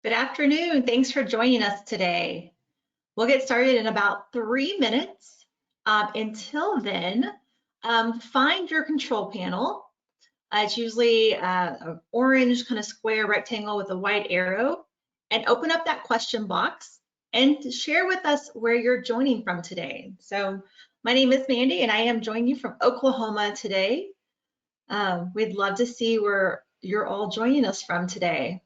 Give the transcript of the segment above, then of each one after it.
Good afternoon. Thanks for joining us today. We'll get started in about 3 minutes. Until then, find your control panel. It's usually an orange kind of square rectangle with a white arrow, and open up that question box and share with us where you're joining from today. So my name is Mandy and I am joining you from Oklahoma today. We'd love to see where you're all joining us from today.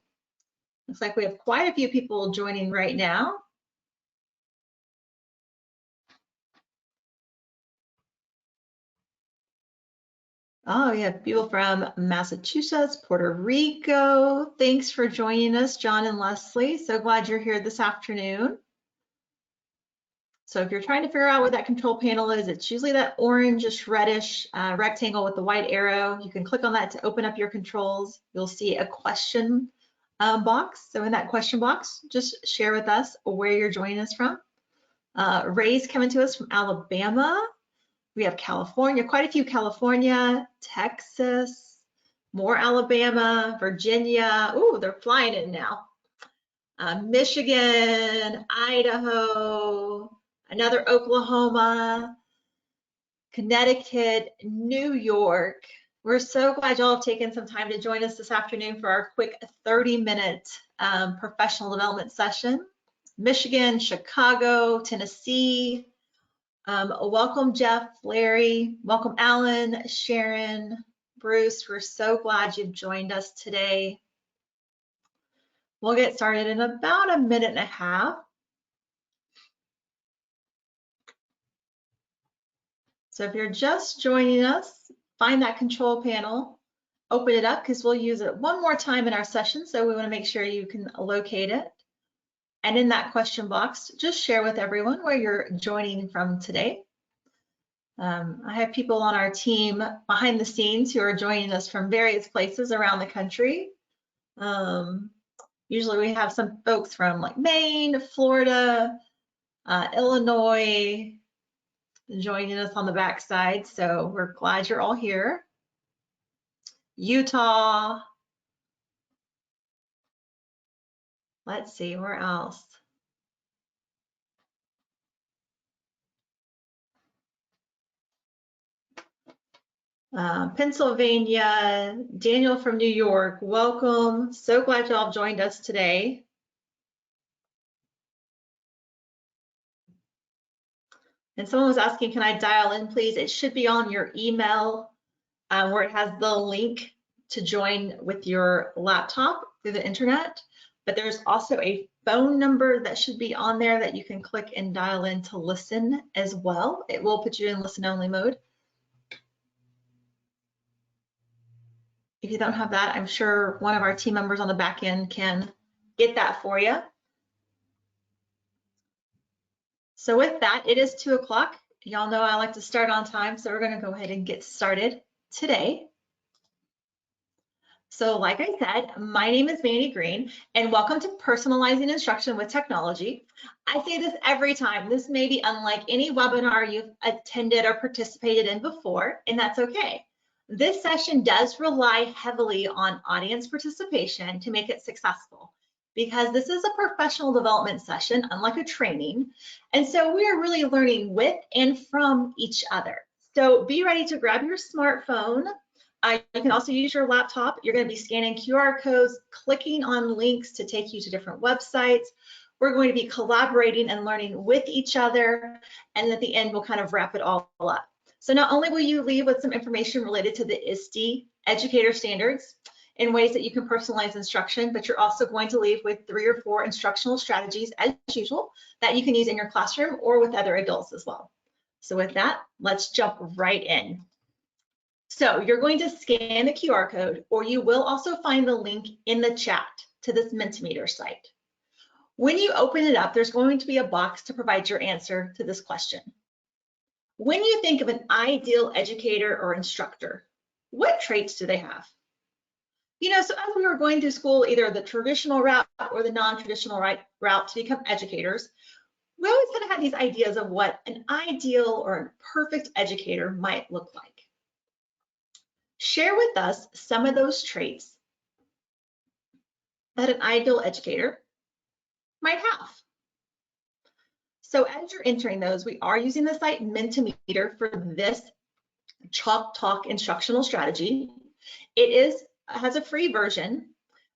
Looks like we have quite a few people joining right now. Oh, we have people from Massachusetts, Puerto Rico. Thanks for joining us, John and Leslie. So glad you're here this afternoon. So if you're trying to figure out what that control panel is, it's usually that orangish reddish rectangle with the white arrow. You can click on that to open up your controls. You'll see a question box. So in that question box, just share with us where you're joining us from. Ray's coming to us from Alabama. We have California, quite a few California, Texas, more Alabama, Virginia. Ooh, they're flying in now. Michigan, Idaho, another Oklahoma, Connecticut, New York. We're so glad y'all have taken some time to join us this afternoon for our quick 30-minute professional development session. Michigan, Chicago, Tennessee. Welcome, Jeff, Larry. Welcome, Alan, Sharon, Bruce. We're so glad you've joined us today. We'll get started in about a minute and a half. So if you're just joining us, find that control panel, open it up because we'll use it one more time in our session. So we want to make sure you can locate it. And in that question box, just share with everyone where you're joining from today. I have people on our team behind the scenes who are joining us from various places around the country. Usually we have some folks from like Maine, Florida, Illinois, joining us on the backside. So we're glad you're all here. Utah. Let's see, where else? Pennsylvania, Daniel from New York, welcome. So glad y'all joined us today. And someone was asking, can I dial in, please? It should be on your email where it has the link to join with your laptop through the internet. But there's also a phone number that should be on there that you can click and dial in to listen as well. It will put you in listen-only mode. If you don't have that, I'm sure one of our team members on the back end can get that for you. So with that, it is 2 o'clock. Y'all know I like to start on time, so we're gonna go ahead and get started today. So like I said, my name is Mandy Green, and welcome to Personalizing Instruction with Technology. I say this every time. This may be unlike any webinar you've attended or participated in before, and that's okay. This session does rely heavily on audience participation to make it successful, because this is a professional development session, unlike a training. And so we are really learning with and from each other. So be ready to grab your smartphone. You can also use your laptop. You're going to be scanning QR codes, clicking on links to take you to different websites. We're going to be collaborating and learning with each other. And at the end, we'll kind of wrap it all up. So not only will you leave with some information related to the ISTE educator standards in ways that you can personalize instruction, but you're also going to leave with 3 or 4 instructional strategies as usual that you can use in your classroom or with other adults as well. So with that, let's jump right in. So you're going to scan the QR code, or you will also find the link in the chat to this Mentimeter site. When you open it up, there's going to be a box to provide your answer to this question. When you think of an ideal educator or instructor, what traits do they have? You know, so as we were going through school, either the traditional route or the non-traditional route to become educators, we always kind of had these ideas of what an ideal or a perfect educator might look like. Share with us some of those traits that an ideal educator might have. So as you're entering those, we are using the site Mentimeter for this Chalk Talk instructional strategy. It has a free version,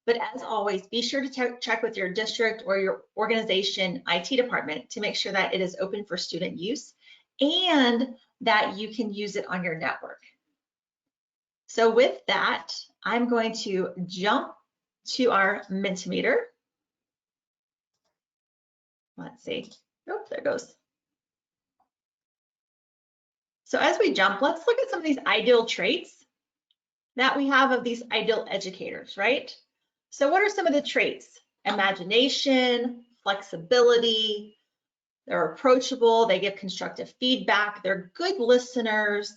but as always, be sure to check with your district or your organization IT department to make sure that it is open for student use and that you can use it on your network. So with that, I'm going to jump to our Mentimeter. Let's see. Oh, there it goes. So as we jump, let's look at some of these ideal traits that we have of these ideal educators, right? So what are some of the traits? Imagination, flexibility, they're approachable, they give constructive feedback, they're good listeners,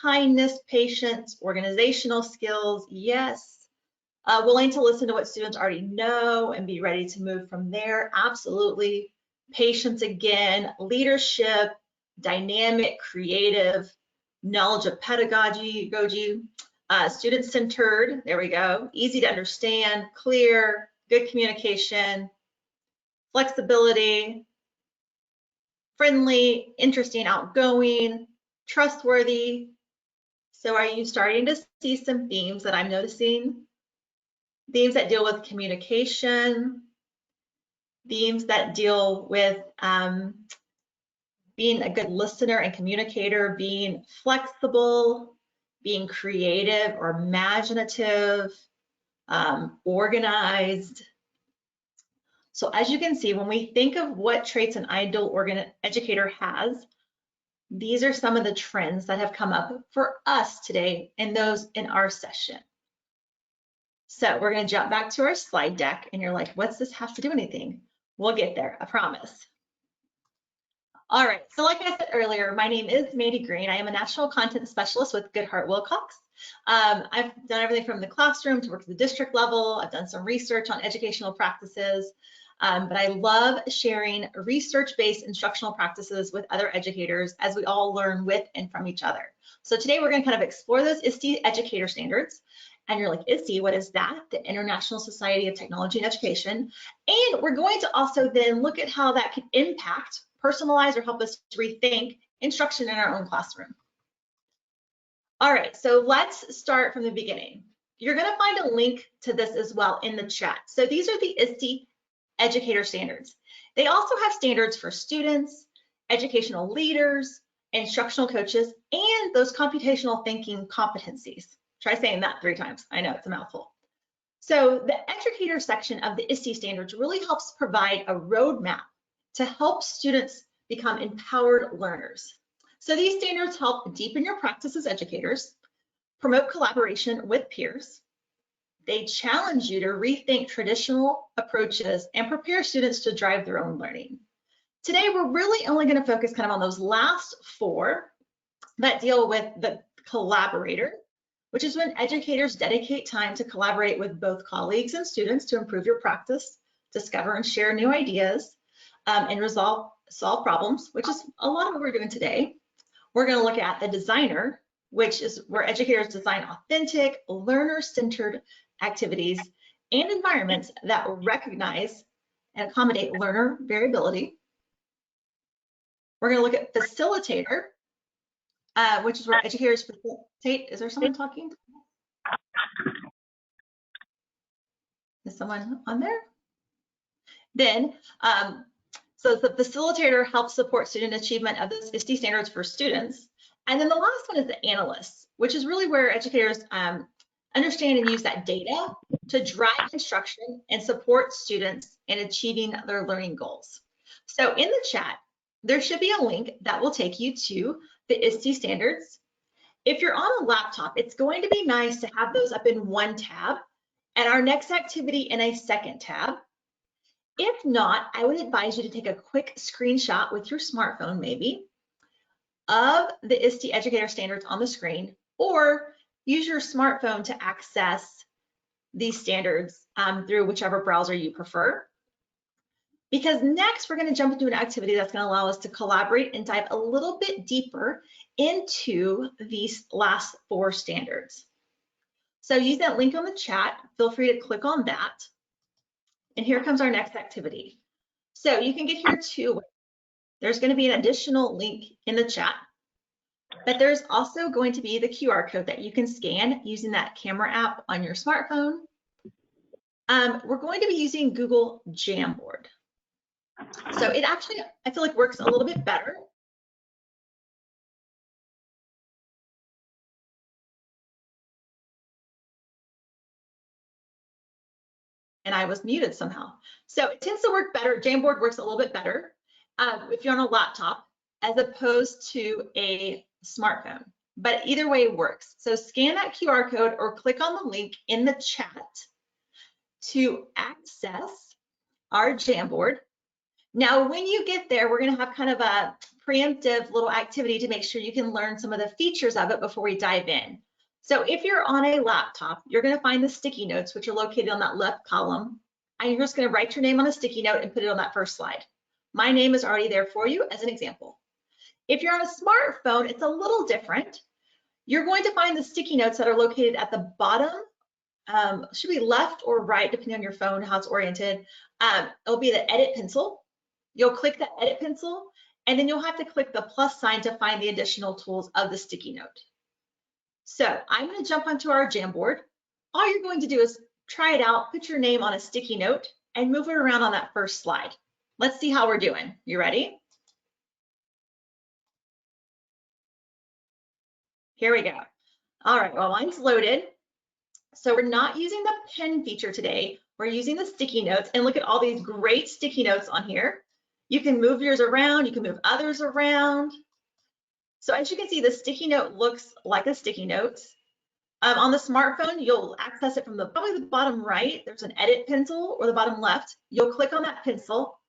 kindness, patience, organizational skills, yes. Willing to listen to what students already know and be ready to move from there, absolutely. Patience again, leadership, dynamic, creative, knowledge of pedagogy, student-centered, there we go, easy to understand, clear, good communication, flexibility, friendly, interesting, outgoing, trustworthy. So are you starting to see some themes that I'm noticing? Themes that deal with communication, themes that deal with being a good listener and communicator, being flexible, being creative or imaginative, organized. So as you can see, when we think of what traits an ideal educator has, these are some of the trends that have come up for us today and those in our session. So we're going to jump back to our slide deck and you're like, what's this have to do with anything? We'll get there, I promise. All right, so like I said earlier, my name is Mandy Green. I am a National Content Specialist with Goodheart-Willcox. I've done everything from the classroom to work at the district level. I've done some research on educational practices, but I love sharing research-based instructional practices with other educators as we all learn with and from each other. So today we're going to kind of explore those ISTE educator standards. And you're like, ISTE, what is that? The International Society of Technology and Education. And we're going to also then look at how that could impact, personalize, or help us to rethink instruction in our own classroom. All right, so let's start from the beginning. You're going to find a link to this as well in the chat. So these are the ISTE educator standards. They also have standards for students, educational leaders, instructional coaches, and those computational thinking competencies. Try saying that 3 times. I know it's a mouthful. So the educator section of the ISTE standards really helps provide a roadmap to help students become empowered learners. So these standards help deepen your practice as educators, promote collaboration with peers. They challenge you to rethink traditional approaches and prepare students to drive their own learning. Today, we're really only going to focus kind of on those last 4 that deal with the collaborator, which is when educators dedicate time to collaborate with both colleagues and students to improve your practice, discover and share new ideas, and solve problems, which is a lot of what we're doing today. We're going to look at the designer, which is where educators design authentic, learner-centered activities and environments that recognize and accommodate learner variability. We're going to look at facilitator, which is where educators facilitate. Is there someone talking? Is someone on there? Then, so the facilitator helps support student achievement of those ISTE standards for students. And then the last one is the analyst, which is really where educators understand and use that data to drive instruction and support students in achieving their learning goals. So in the chat, there should be a link that will take you to the ISTE standards. If you're on a laptop, it's going to be nice to have those up in one tab and our next activity in a second tab. If not, I would advise you to take a quick screenshot with your smartphone maybe of the ISTE educator standards on the screen, or use your smartphone to access these standards through whichever browser you prefer. Because next we're going to jump into an activity that's going to allow us to collaborate and dive a little bit deeper into these last 4 standards. So use that link on the chat. Feel free to click on that. And here comes our next activity. So you can get here two ways. There's going to be an additional link in the chat, but there's also going to be the QR code that you can scan using that camera app on your smartphone. We're going to be using Google Jamboard. So it actually, I feel like, works a little bit better. And I was muted somehow. So it tends to work better. Jamboard works a little bit better if you're on a laptop as opposed to a smartphone. But either way works. So scan that QR code or click on the link in the chat to access our Jamboard. Now, when you get there, we're going to have kind of a preemptive little activity to make sure you can learn some of the features of it before we dive in. So if you're on a laptop, you're going to find the sticky notes, which are located on that left column. And you're just going to write your name on a sticky note and put it on that first slide. My name is already there for you as an example. If you're on a smartphone, it's a little different. You're going to find the sticky notes that are located at the bottom. Should be left or right, depending on your phone, how it's oriented. It'll be the edit pencil. You'll click the edit pencil, and then you'll have to click the plus sign to find the additional tools of the sticky note. So I'm going to jump onto our Jamboard. All you're going to do is try it out, put your name on a sticky note, and move it around on that first slide. Let's see how we're doing. You ready? Here we go. All right, well, mine's loaded. So we're not using the pen feature today. We're using the sticky notes, and look at all these great sticky notes on here. You can move yours around, you can move others around. So as you can see, the sticky note looks like a sticky note. On the smartphone, you'll access it from probably the bottom right. There's an edit pencil, or the bottom left. You'll click on that pencil,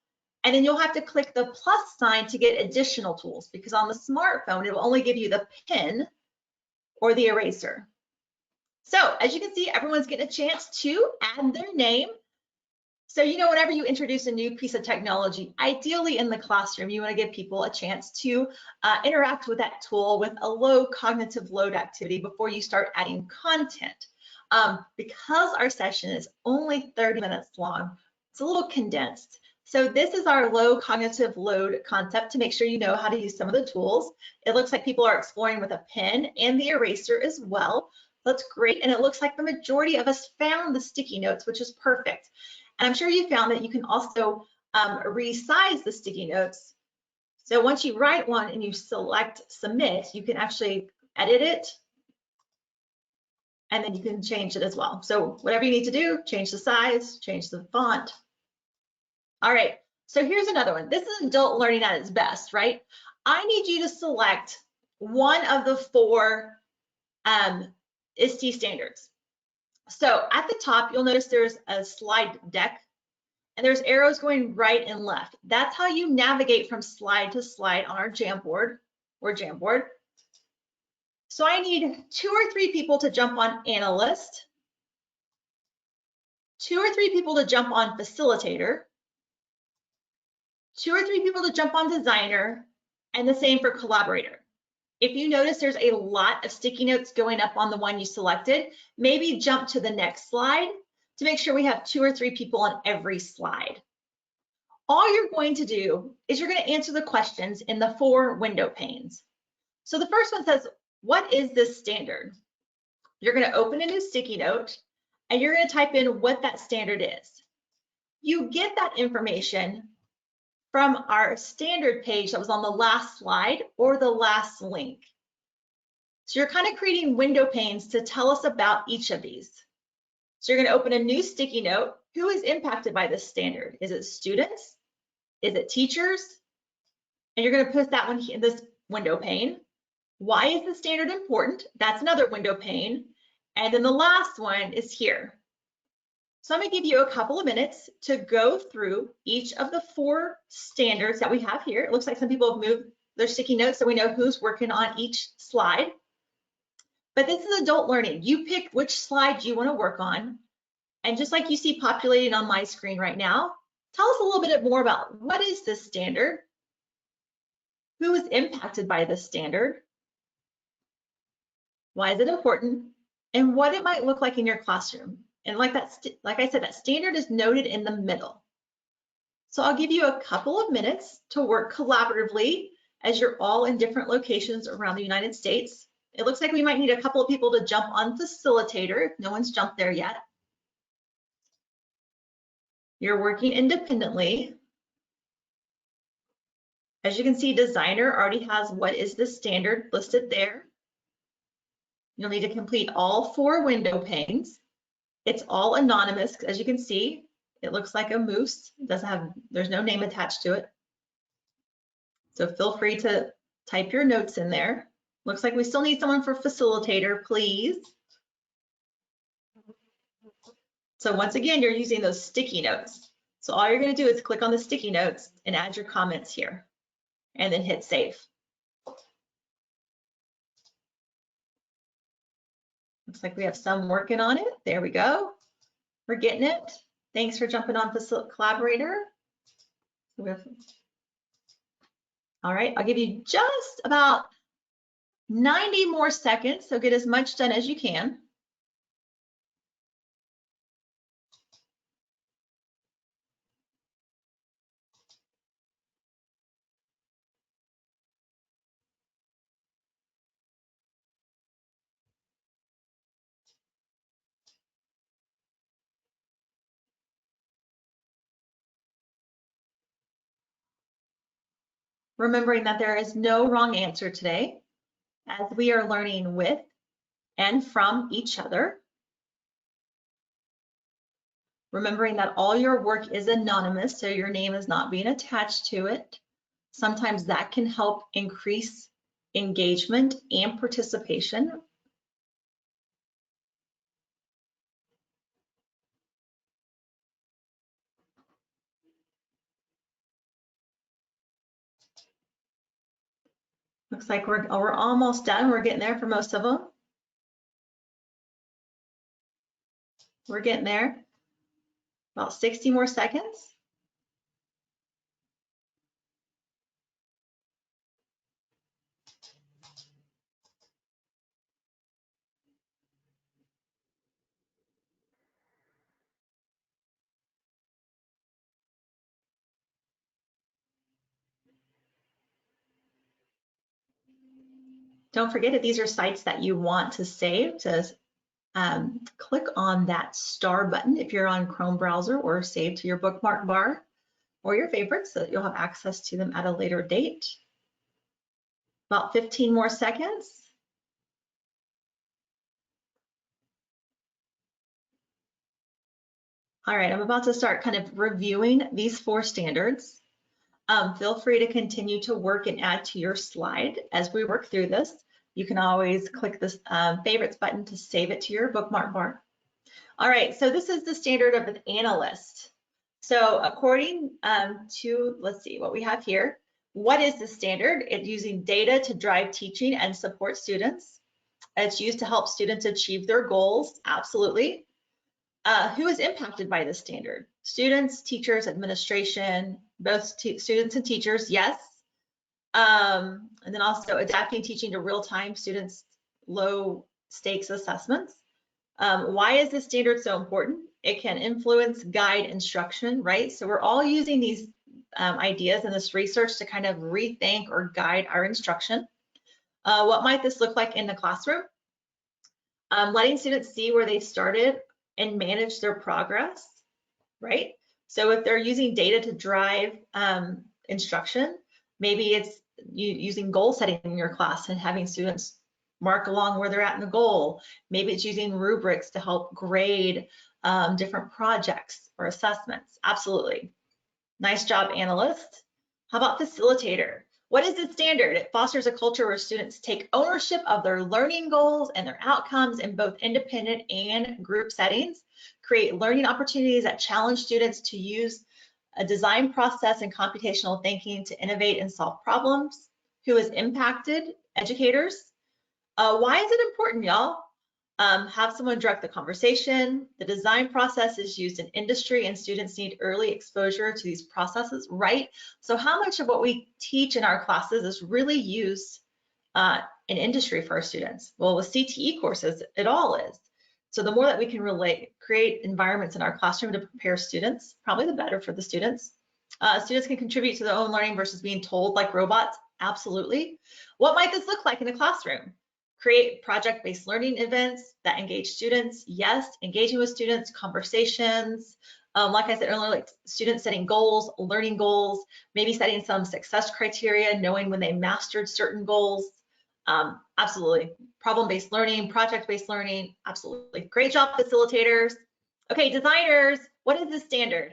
and then you'll have to click the plus sign to get additional tools, because on the smartphone, it will only give you the pen or the eraser. So as you can see, everyone's getting a chance to add their name. So, you know, whenever you introduce a new piece of technology, ideally in the classroom, you want to give people a chance to interact with that tool with a low cognitive load activity before you start adding content. Because our session is only 30 minutes long, it's a little condensed. So this is our low cognitive load concept to make sure you know how to use some of the tools. It looks like people are exploring with a pen and the eraser as well. That's great. And it looks like the majority of us found the sticky notes, which is perfect. And I'm sure you found that you can also resize the sticky notes. So once you write one and you select submit, you can actually edit it, and then you can change it as well. So whatever you need to do, change the size, change the font. All right, so here's another one. This is adult learning at its best, right? I need you to select one of the four ISTE standards. So at the top, you'll notice there's a slide deck, and there's arrows going right and left. That's how you navigate from slide to slide on our Jamboard or Jamboard. So I need 2 or 3 people to jump on analyst, 2 or 3 people to jump on facilitator, 2 or 3 people to jump on designer, and the same for collaborator. If you notice there's a lot of sticky notes going up on the one you selected, maybe jump to the next slide to make sure we have 2 or 3 people on every slide. All you're going to do is you're going to answer the questions in the 4 window panes. So the first one says, what is this standard? You're going to open a new sticky note, and you're going to type in what that standard is. You get that information from our standard page that was on the last slide or the last link. So you're kind of creating window panes to tell us about each of these. So you're going to open a new sticky note. Who is impacted by this standard? Is it students? Is it teachers? And you're going to put that one in this window pane. Why is the standard important? That's another window pane. And then the last one is here. So I'm going to give you a couple of minutes to go through each of the 4 standards that we have here. It looks like some people have moved their sticky notes so we know who's working on each slide. But this is adult learning. You pick which slide you want to work on. And just like you see populated on my screen right now, tell us a little bit more about what is this standard, who is impacted by this standard, why is it important, and what it might look like in your classroom. And like I said, that standard is noted in the middle. So I'll give you a couple of minutes to work collaboratively as you're all in different locations around the United States. It looks like we might need a couple of people to jump on facilitator if no one's jumped there yet. You're working independently. As you can see, designer already has what is the standard listed there. You'll need to complete all 4 window panes. It's all anonymous, as you can see. It looks like a moose. It doesn't have, there's no name attached to it. So feel free to type your notes in there. Looks like we still need someone for facilitator, please. So once again, you're using those sticky notes. So all you're going to do is click on the sticky notes and add your comments here, and then hit save. Looks like we have some working on it. There we go. We're getting it. Thanks for jumping on collaborator. All right, I'll give you just about 90 more seconds, so get as much done as you can. Remembering that there is no wrong answer today, as we are learning with and from each other. Remembering that all your work is anonymous, so your name is not being attached to it. Sometimes that can help increase engagement and participation. Looks like we're almost done. We're getting there for most of them. We're getting there. About 60 more seconds. Don't forget that these are sites that you want to save. To click on that star button if you're on Chrome browser, or save to your bookmark bar or your favorites so that you'll have access to them at a later date. About 15 more seconds. All right, I'm about to start kind of reviewing these 4 standards. Feel free to continue to work and add to your slide as we work through this. You can always click this favorites button to save it to your bookmark bar. All right, so this is the standard of an analyst. So according to, let's see what we have here. What is the standard? It's using data to drive teaching and support students. It's used to help students achieve their goals, absolutely. Who is impacted by this standard? Students, teachers, administration, both students and teachers, yes. And then also adapting teaching to real-time students, low stakes assessments. Why is this standard so important? It can influence, guide instruction, right? So we're all using these ideas and this research to kind of rethink or guide our instruction. What might this look like in the classroom? Letting students see where they started and manage their progress, right? So if they're using data to drive instruction, maybe it's using goal setting in your class and having students mark along where they're at in the goal. Maybe it's using rubrics to help grade different projects or assessments. Absolutely. Nice job, analyst. How about facilitator? What is the standard? It fosters a culture where students take ownership of their learning goals and their outcomes in both independent and group settings, create learning opportunities that challenge students to use a design process and computational thinking to innovate and solve problems. Who is impacted? Educators. Why is it important, y'all? Have someone direct the conversation. The design process is used in industry and students need early exposure to these processes, right? So how much of what we teach in our classes is really used in industry for our students? Well, with CTE courses, it all is. So the more that we can create environments in our classroom to prepare students, probably the better for the students. Students can contribute to their own learning versus being told like robots. Absolutely. What might this look like in a classroom? Create project-based learning events that engage students. Yes, engaging with students, conversations. Like I said earlier, like students setting goals, learning goals, maybe setting some success criteria, knowing when they mastered certain goals. Absolutely. Problem-based learning, project-based learning, absolutely. Great job, facilitators. Okay, designers, what is the standard?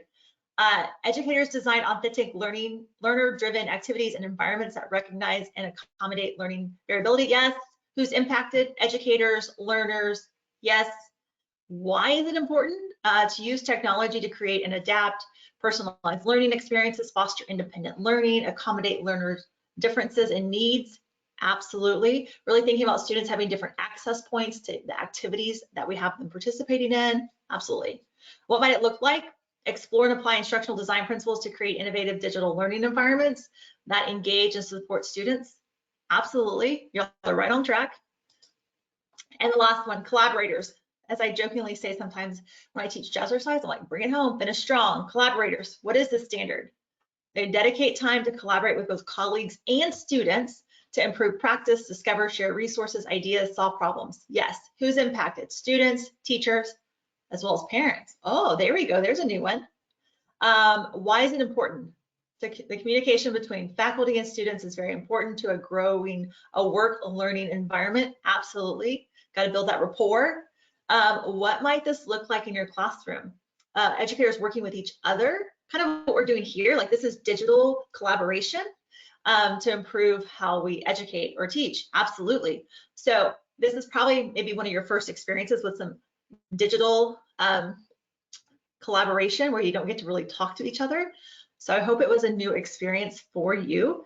Educators design authentic learning, learner-driven activities and environments that recognize and accommodate learning variability. Yes. Who's impacted? Educators, learners. Yes. Why is it important to use technology to create and adapt personalized learning experiences, foster independent learning, accommodate learners' differences and needs? Absolutely. Really thinking about students having different access points to the activities that we have them participating in. Absolutely. What might it look like? Explore and apply instructional design principles to create innovative digital learning environments that engage and support students. Absolutely, you're right on track. And the last one, collaborators. As I jokingly say sometimes when I teach jazzercise, I'm like, bring it home, finish strong. Collaborators, what is the standard? They dedicate time to collaborate with both colleagues and students to improve practice, discover, share resources, ideas, solve problems. Yes, who's impacted? Students, teachers, as well as parents. Oh, there we go, there's a new one. Why is it important? The communication between faculty and students is very important to a work learning environment. Absolutely, got to build that rapport. What might this look like in your classroom? Educators working with each other, kind of what we're doing here, like this is digital collaboration to improve how we educate or teach. Absolutely. So this is probably maybe one of your first experiences with some digital collaboration where you don't get to really talk to each other. So I hope it was a new experience for you.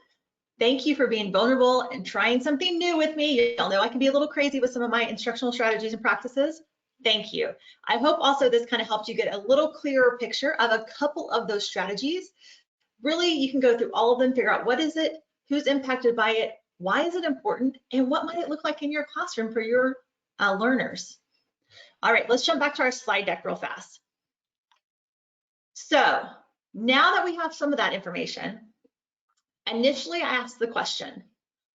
Thank you for being vulnerable and trying something new with me. Y'all know I can be a little crazy with some of my instructional strategies and practices. Thank you. I hope also this kind of helped you get a little clearer picture of a couple of those strategies. Really, you can go through all of them, figure out what is it, who's impacted by it, why is it important, and what might it look like in your classroom for your learners. All right, let's jump back to our slide deck real fast. So now that we have some of that information, initially I asked the question,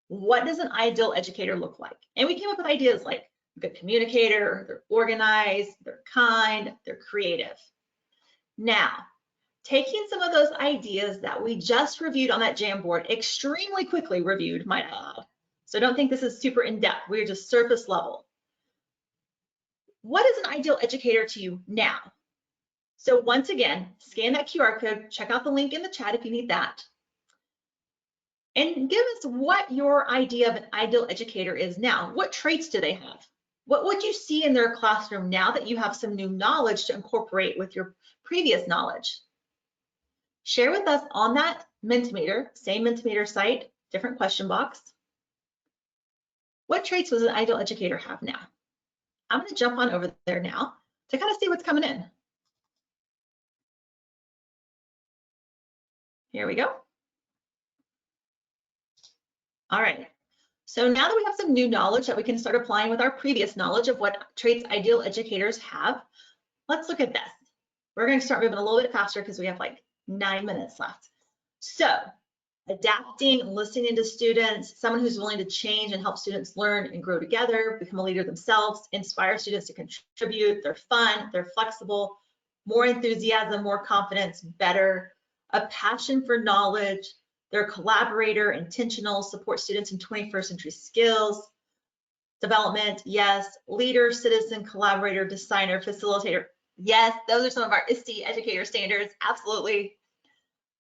what does an ideal educator look like? And we came up with ideas like a good communicator, they're organized, they're kind, they're creative. Now, taking some of those ideas that we just reviewed on that Jamboard, extremely quickly reviewed, might add. So don't think this is super in-depth, we're just surface level. What is an ideal educator to you now? So once again, scan that QR code, check out the link in the chat if you need that. And give us what your idea of an ideal educator is now. What traits do they have? What would you see in their classroom now that you have some new knowledge to incorporate with your previous knowledge? Share with us on that Mentimeter, same Mentimeter site, different question box. What traits does an ideal educator have now? I'm going to jump on over there now to kind of see what's coming in. Here we go. All right. So now that we have some new knowledge that we can start applying with our previous knowledge of what traits ideal educators have, let's look at this. We're going to start moving a little bit faster because we have like 9 minutes left. So adapting, listening to students, someone who's willing to change and help students learn and grow together, become a leader themselves, inspire students to contribute. They're fun, they're flexible, more enthusiasm, more confidence, better, a passion for knowledge. They're a collaborator, intentional, support students in 21st century skills, development, yes, leader, citizen, collaborator, designer, facilitator. Yes, those are some of our ISTE educator standards, absolutely.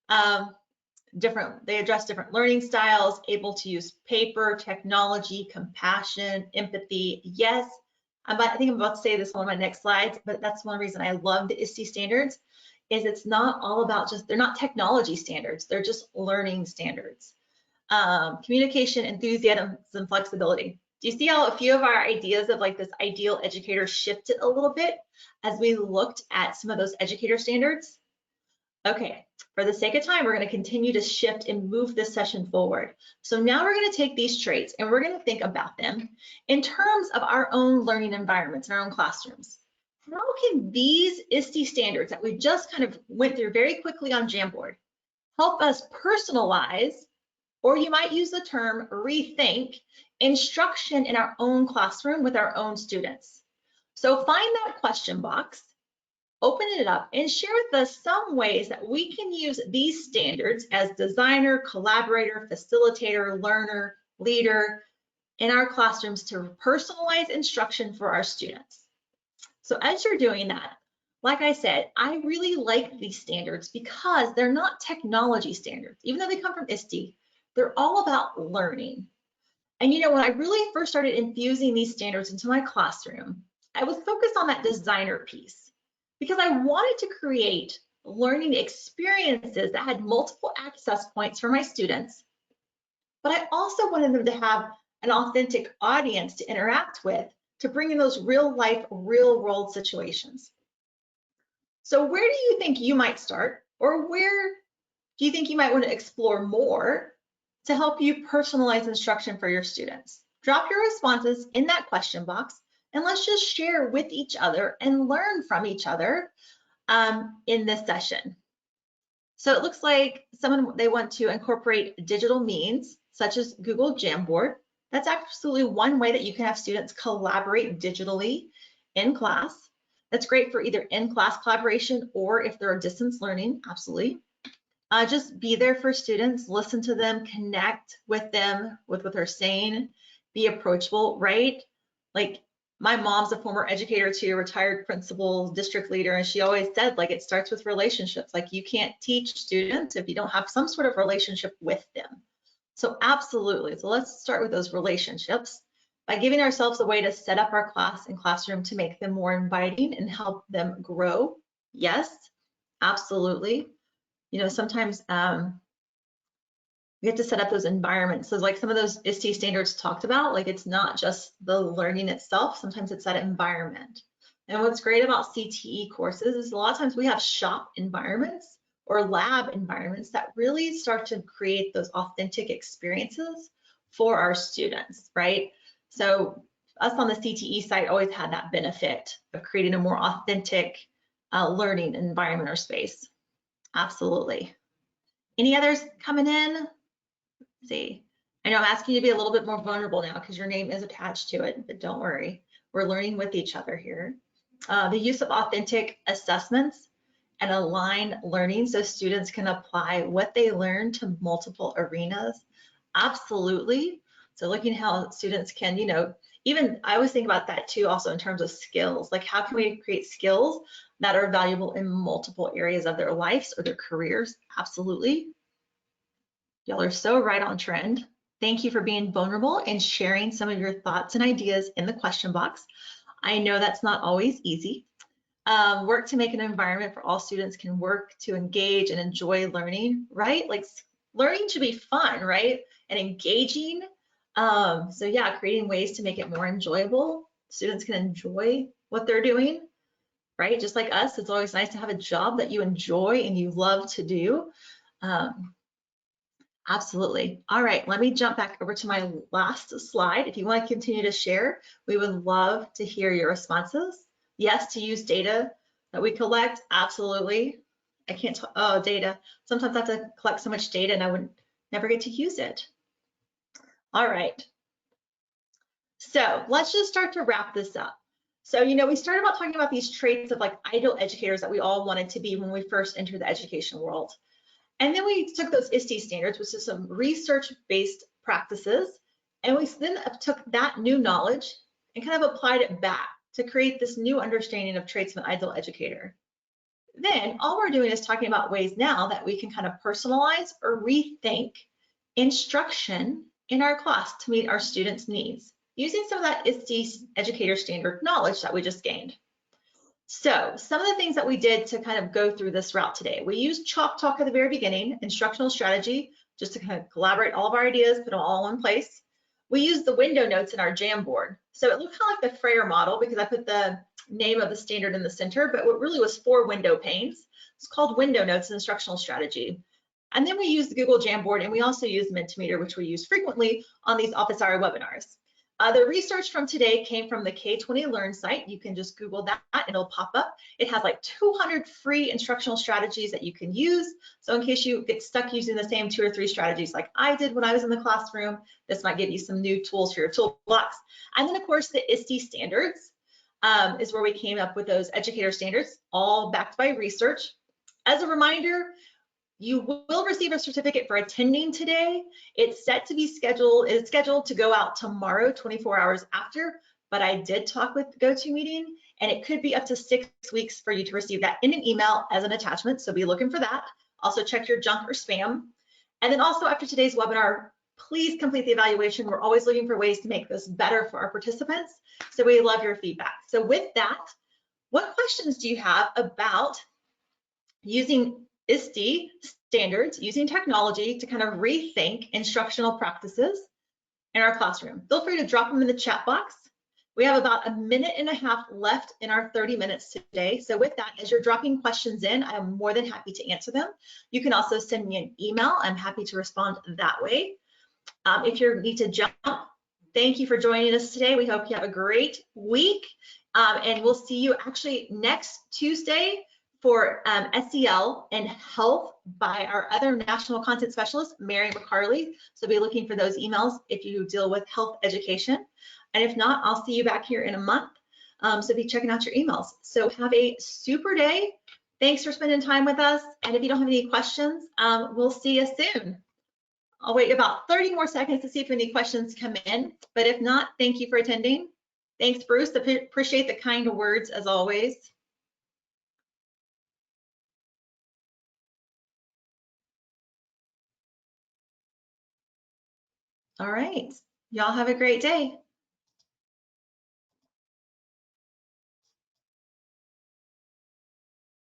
They address different learning styles, able to use paper, technology, compassion, empathy. Yes, I think I'm about to say this on my next slides, but that's one reason I love the ISTE standards, is it's not all about they're not technology standards, they're just learning standards. Communication, enthusiasm, and flexibility. Do you see how a few of our ideas of like this ideal educator shifted a little bit as we looked at some of those educator standards? Okay, for the sake of time, we're going to continue to shift and move this session forward. So now we're going to take these traits and we're going to think about them in terms of our own learning environments in our own classrooms. How can these ISTE standards that we just kind of went through very quickly on Jamboard, help us personalize, or you might use the term rethink, instruction in our own classroom with our own students. So find that question box, open it up, and share with us some ways that we can use these standards as designer, collaborator, facilitator, learner, leader in our classrooms to personalize instruction for our students. So as you're doing that, like I said, I really like these standards because they're not technology standards. Even though they come from ISTE, they're all about learning. And you know, when I really first started infusing these standards into my classroom, I was focused on that designer piece because I wanted to create learning experiences that had multiple access points for my students, but I also wanted them to have an authentic audience to interact with, to bring in those real life, real world situations. So where do you think you might start, or where do you think you might want to explore more to help you personalize instruction for your students? Drop your responses in that question box, and let's just share with each other and learn from each other in this session. So it looks like they want to incorporate digital means such as Google Jamboard. That's absolutely one way that you can have students collaborate digitally in class. That's great for either in-class collaboration or if they're distance learning, absolutely. Just be there for students, listen to them, connect with them, with what they're saying, be approachable, right? Like my mom's a former educator too, retired principal, district leader, and she always said, like, it starts with relationships. Like you can't teach students if you don't have some sort of relationship with them. So absolutely, so let's start with those relationships by giving ourselves a way to set up our class and classroom to make them more inviting and help them grow. Yes, absolutely. You know, sometimes we have to set up those environments. So like some of those ISTE standards talked about, like it's not just the learning itself, sometimes it's that environment. And what's great about CTE courses is a lot of times we have shop environments or lab environments that really start to create those authentic experiences for our students, right? So us on the CTE side always had that benefit of creating a more authentic learning environment or space. Absolutely. Any others coming in? Let's see. I know I'm asking you to be a little bit more vulnerable now because your name is attached to it, but don't worry. We're learning with each other here. The use of authentic assessments and aligned learning so students can apply what they learn to multiple arenas. Absolutely. So looking how students can, you know, even I always think about that too, also in terms of skills, like how can we create skills that are valuable in multiple areas of their lives or their careers? Absolutely. Y'all are so right on trend. Thank you for being vulnerable and sharing some of your thoughts and ideas in the question box. I know that's not always easy. Work to make an environment for all students can work to engage and enjoy learning, right? Like learning should be fun, right? And engaging. So yeah, creating ways to make it more enjoyable. Students can enjoy what they're doing, right? Just like us, it's always nice to have a job that you enjoy and you love to do. Absolutely. All right, let me jump back over to my last slide. If you want to continue to share, we would love to hear your responses. Yes, to use data that we collect, absolutely. I can't, oh, data. Sometimes I have to collect so much data and I would never get to use it. All right. So let's just start to wrap this up. So, you know, we started about talking about these traits of like ideal educators that we all wanted to be when we first entered the education world. And then we took those ISTE standards, which is some research-based practices, and we then took that new knowledge and kind of applied it back to create this new understanding of traits of an ideal educator. Then all we're doing is talking about ways now that we can kind of personalize or rethink instruction in our class to meet our students' needs, using some of that ISTE educator standard knowledge that we just gained. So some of the things that we did to kind of go through this route today, we used Chalk Talk at the very beginning, instructional strategy, just to kind of collaborate all of our ideas, put them all in place. We used the window notes in our Jamboard. So it looked kind of like the Frayer model because I put the name of the standard in the center, but what really was 4 window panes. It's called window notes instructional strategy. And then we used the Google Jamboard, and we also used Mentimeter, which we use frequently on these office hour webinars. The research from today came from the K20 Learn site. You can just Google that and it'll pop up. It has like 200 free instructional strategies that you can use. So in case you get stuck using the same 2 or 3 strategies like I did when I was in the classroom, this might give you some new tools for your toolbox. And then of course the ISTE standards is where we came up with those educator standards, all backed by research. As a reminder, you will receive a certificate for attending today. It's set to be scheduled, it's scheduled to go out tomorrow, 24 hours after, but I did talk with GoToMeeting and it could be up to 6 weeks for you to receive that in an email as an attachment, so be looking for that. Also check your junk or spam. And then also after today's webinar, please complete the evaluation. We're always looking for ways to make this better for our participants, so we love your feedback. So with that, what questions do you have about using ISTE standards, using technology to kind of rethink instructional practices in our classroom? Feel free to drop them in the chat box. We have about a minute and a half left in our 30 minutes today. So with that, as you're dropping questions in, I'm more than happy to answer them. You can also send me an email. I'm happy to respond that way. If you need to jump, thank you for joining us today. We hope you have a great week. And we'll see you actually next Tuesday for SEL and health by our other national content specialist, Mary McCarley. So be looking for those emails if you deal with health education. And if not, I'll see you back here in a month. So be checking out your emails. So have a super day. Thanks for spending time with us. And if you don't have any questions, we'll see you soon. I'll wait about 30 more seconds to see if any questions come in. But if not, thank you for attending. Thanks, Bruce. Appreciate the kind words as always. All right. Y'all have a great day.